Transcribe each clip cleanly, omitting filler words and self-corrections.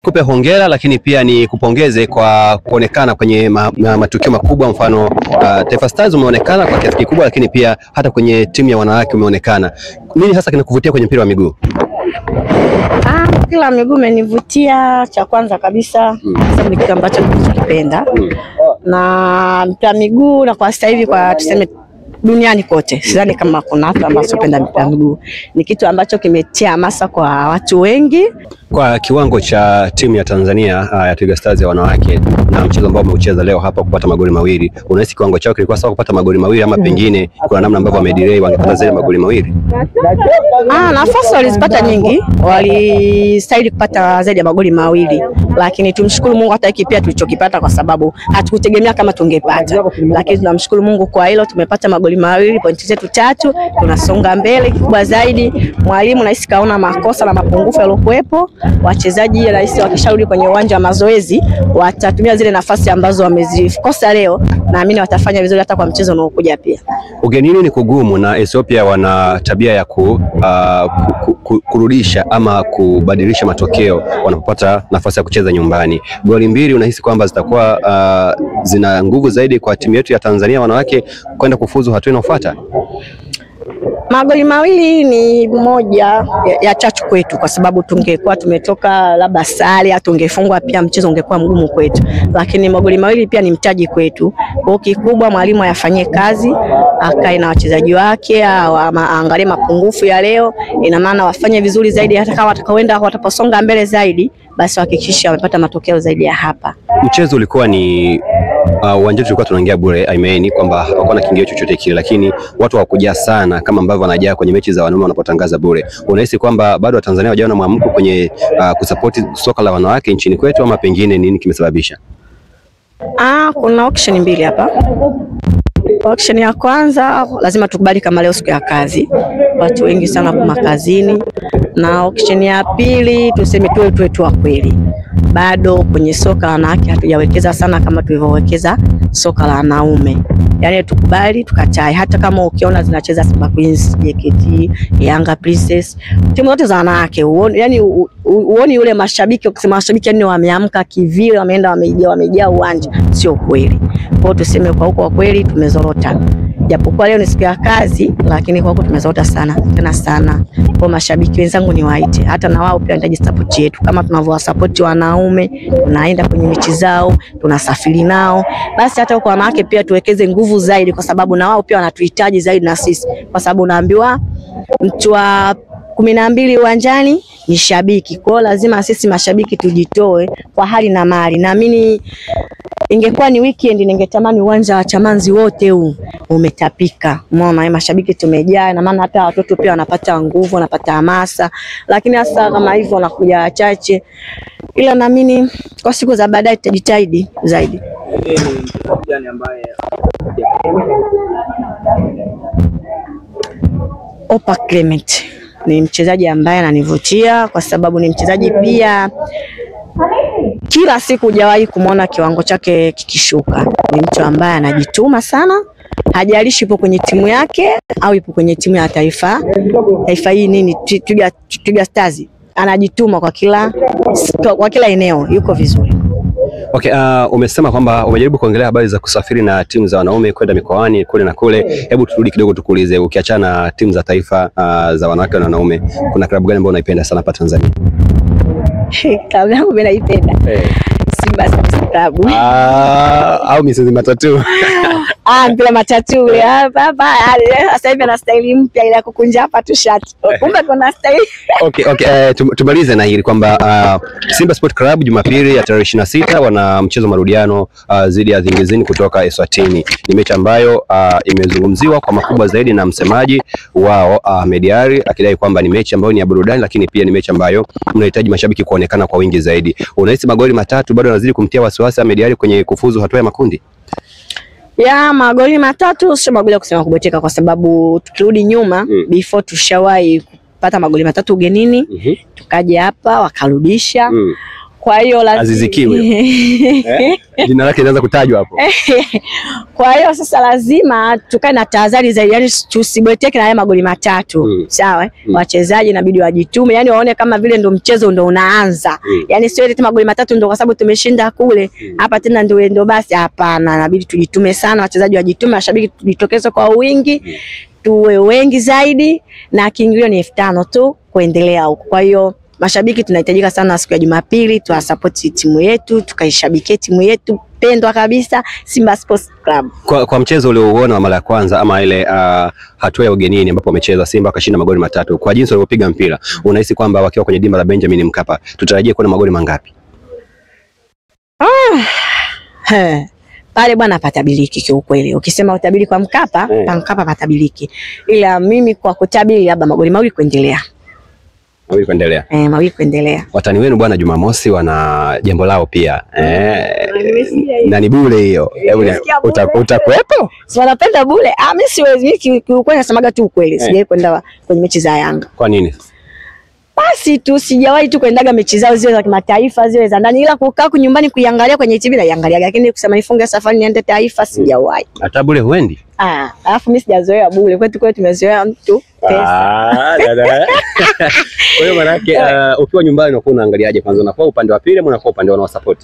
nikupe hongera, lakini pia ni kupongeze kwa kuonekana kwenye matukio makubwa. Mfano Taifa Stars umeonekana kwa kiasi kikubwa, lakini pia hata kwenye timu ya wanawake umeonekana. Nini hasa kinakuvutia kwenye mpira wa miguu? Mpira wa miguu umenivutia, cha kwanza kabisa sababu ni kitu ambacho ninakipenda. Na mpira wa miguu na kwa sasa hivi kwa tuseme duniani kote, sidhani kama kuna watu ambao wanapenda mpira wa miguu. Ni kitu ambacho kimetia hamasa kwa watu wengi. Kwa kiwango cha timu ya Tanzania ya Twiga Stars ya wanawake na mchezo ambao umeucheza leo hapa kupata magoli mawili, unahisi kiwango chao kilikuwa sawa kupata magoli mawili ama pengine kuna namna ambavyo wamedelay wangepata zile magoli mawili? Nafasi walizipata nyingi, walistahili kupata zaidi ya magoli mawili, lakini tumshukuru Mungu hata hiki pia tulichokipata kwa sababu hatukutegemea kama tungepata. Lakini tunamshukuru Mungu kwa hilo, tumepata magoli mawili, pointi zetu 3, tunasonga mbele. Kikubwa zaidi mwalimu nahisi kaona makosa na mapungufu yaliokuwepo. Wachezaji rahisi wakisharudi kwenye uwanja wa mazoezi watatumia zile nafasi ambazo wamezikosa leo, naamini watafanya vizuri hata kwa mchezo unaokuja pia. Ugenini ni kugumu na Ethiopia wana tabia ya kurudisha ama kubadilisha matokeo wanapopata nafasi ya kucheza nyumbani. Goli mbili unahisi kwamba zitakuwa zina nguvu zaidi kwa timu yetu ya Tanzania wanawake kwenda kufuzu hatua inayofuata? Magoli mawili ni moja ya chachu kwetu, kwa sababu tungekuwa tumetoka labda sare au tungefungwa pia mchezo ungekuwa mgumu kwetu, lakini magoli mawili pia ni mtaji kwetu. Kwa kikubwa mwalimu ayafanyie kazi, akae na wachezaji wake, aangalie mapungufu ya leo, ina maana wafanye vizuri zaidi, hata kama watakaoenda wataposonga mbele zaidi basi hakikisha wamepata matokeo zaidi ya hapa. Mchezo ulikuwa ni uwanja tulikuwa tunaongea bure, I mean kwamba hakuwa na kiingilio chochote kile, lakini watu hawakuja sana kama ambavyo wanajaa kwenye mechi za wanaume wanapotangaza bure. Unahisi kwamba bado Watanzania wajaona mwamko kwenye kusupport soka la wanawake nchini kwetu ama pengine nini kimesababisha? Kuna option mbili hapa. Option ya kwanza, lazima tukubali kama leo siku ya kazi, watu wengi sana kwa makazini. Na option ya pili, tuseme tuwe tu wa kweli, bado kwenye soka la wanawake hatujawekeza sana kama tulivyowekeza soka la wanaume. Yaani tukubali tukatae, hata kama ukiona zinacheza Simba Queens, JKT, Yanga Princess, timu zote za wanawake, uone yule mashabiki, ukisema mashabiki yani wameamka kivile, wameenda wamejaa uwanja, sio kweli. Kwa hiyo tuseme kwa huko kweli tumezorota. Japokuwa leo ni siku ya kazi, lakini kwa huko tumezorota sana, tena sana. Kwa mashabiki wenzangu ni waite, hata na wao pia wanahitaji support yetu. Kama tunavyosupport wanaume, tunaenda kwenye mechi zao, tunasafiri nao, basi hata kwa wanawake pia tuwekeze nguvu zaidi, kwa sababu na wao pia wanatuhitaji zaidi na sisi. Kwa sababu naambiwa mtu wa 12 uwanjani ni shabiki. Kwa hiyo lazima sisi mashabiki tujitoe kwa hali na mali. Naamini ingekuwa ni weekend ningetamani uwanja wa Chamanzi wote huu umetapika. Umeona mashabiki tumejaa, na maana hata watoto pia wanapata nguvu, wanapata hamasa, lakini hasa kama hivyo wanakuja wachache. Ila naamini kwa siku za baadaye tutajitahidi zaidi. Opa Clement ni mchezaji ambaye ananivutia kwa sababu ni mchezaji pia kila siku hujawahi kumuona kiwango chake kikishuka. Ni mtu ambaye anajituma sana, hajalishi ipo kwenye timu yake au ipo kwenye timu ya taifa hii nini Twiga Stars, anajituma kwa kila eneo, yuko vizuri. Okay, umesema kwamba umejaribu kuongelea habari za kusafiri na timu za wanaume kwenda mikoani kule na kule. Hebu turudi kidogo tukuulize, ukiachana na timu za taifa za wanawake na wanaume, kuna klabu gani ambayo unaipenda sana hapa Tanzania? Klabu yangu mimi naipenda Simba Sports Club. Au Mrs. Matatu. Mpira matatu hapa sasa hivi ana style mpya ile ya kukunja hapa tu shati. Kumbe kuna style. Okay, tumalize na hili kwamba Simba Sport Club Jumapili ya tarehe 26 wana mchezo marudiano dhidi ya Zingizini kutoka Eswatini. Ni mechi ambayo imezungumziwa kwa makubwa zaidi na msemaji wao Ahmed Ally, akidai kwamba ni mechi ambayo ni ya burudani, lakini pia ni mechi ambayo mnahitaji mashabiki kuonekana kwa wingi zaidi. Unahisi magoli matatu bado yanazidi kumtia wasiwasi Ahmed Ally kwenye kufuzu hatua ya makundi? Ya magoli matatu sio magoli ya kusema kuboteka, kwa sababu tukirudi nyuma before tushawahi kupata magoli matatu ugenini, tukaja hapa wakarudisha. Kwa hiyo lazima Azizikiwe. Jina lake linaanza kutajwa hapo. Kwa hiyo sasa lazima tukae na tahadhari zaidi, yani tusibweteke na haya magoli matatu. Sawa? Wachezaji inabidi wajitume, yani waone kama vile ndo mchezo ndo unaanza. Yani sio ile magoli matatu ndo kwa sababu tumeshinda kule, hapa tena ndo basi, hapana. Inabidi tujitume sana, wachezaji wajitume, mashabiki tujitokeze kwa wingi, tuwe wengi zaidi, na kiingilio ni 5,000 tu kuendelea huko. Kwa hiyo mashabiki tunahitajika sana siku ya Jumapili, tuwasupport timu yetu, tukaishabikie timu yetu pendwa kabisa, Simba Sports Club. Kwa mchezo uliouona wa mara ya kwanza ama ile hatua ya ugenini ambapo wamecheza Simba akashinda magoli 3, kwa jinsi walivyopiga mpira, unahisi kwamba wakiwa kwenye dimba la Benjamin Mkapa tutarajie kuona magoli mangapi? Pale bwana patabiliki kiukweli. Ukisema utabiri kwa Mkapa, Mkapa patabiliki. Ila mimi kwa kutabiri labda magoli 2 kuendelea. 2 kuendelea. 2 kuendelea. Watani wenu bwana Jumamosi wana jambo lao pia. Na ni bure hiyo. Utakuepo? Si wanapenda bure. Mimi siwezi, mimi kiukweli nasemaga tu ukweli. Sijawahi kwenda kwenye mechi za Yanga. Kwa nini? Basi tu sijawahi tu kuendaga mechi zao zile za kimataifa zile za ndani, ila kukaa nyumbani kuiangalia kwenye TV na iangalia, lakini kusema nifunge safari niende taifa sijawahi. Hata bure huendi? Alafu mimi sijazoea bure. Kwetu tumezoea mtu pesa. Dada. Kwa hiyo manake ukiwa nyumbani unakuwa unaangaliaje kwanza, unakuwa upande wa pili, unakuwa upande wa support?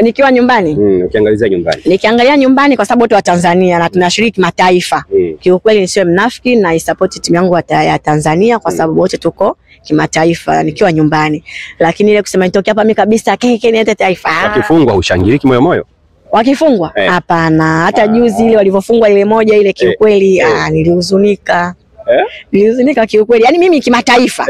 Nikiwa nyumbani? Ukiangalizia nyumbani. Nikiangalia nyumbani kwa sababu watu wa Tanzania na tunashiriki mataifa. Kiukweli nisiwe mnafiki na isupport timu yangu ya Tanzania kwa sababu wote tuko kimataifa nikiwa nyumbani. Lakini ile kusema nitoke hapa mimi kabisa keke niende taifa. Wakifungwa ushangiliki moyo moyo? Wakifungwa? Hapana. Hata juzi ile walivyofungwa ile moja ile kiukweli nilihuzunika. Nilihuzunika kiukweli. Yaani mimi kimataifa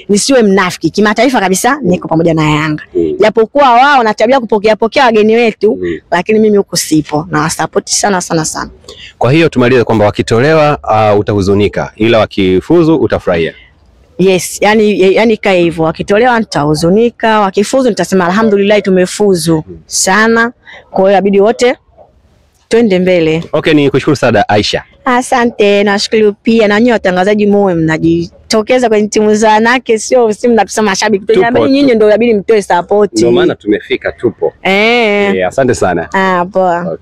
nisiwe mnafiki. Kimataifa kabisa niko pamoja na Yanga. Japokuwa wao wana tabia kupokea wageni wetu, lakini mimi huko sipo na wasupport sana sana sana. Kwa hiyo tumalize kwamba wakitolewa utahuzunika, ila wakifuzu utafurahia. Yes, yani kae hivyo. Wakitolewa nitahuzunika, wakifuzu nitasema alhamdulillah tumefuzu sana. Kwa hiyo inabidi wote twende mbele. Okay, ni kushukuru sana Aisha. Asante, nashukuru pia na nyinyi watangazaji muwe mnajitokeza kwenye timu za wanawake, sio mnatusema mashabiki. Tunaambia nyinyi ndio inabidi mtoe support. Ndio maana tumefika, tupo. Asante sana. Poa.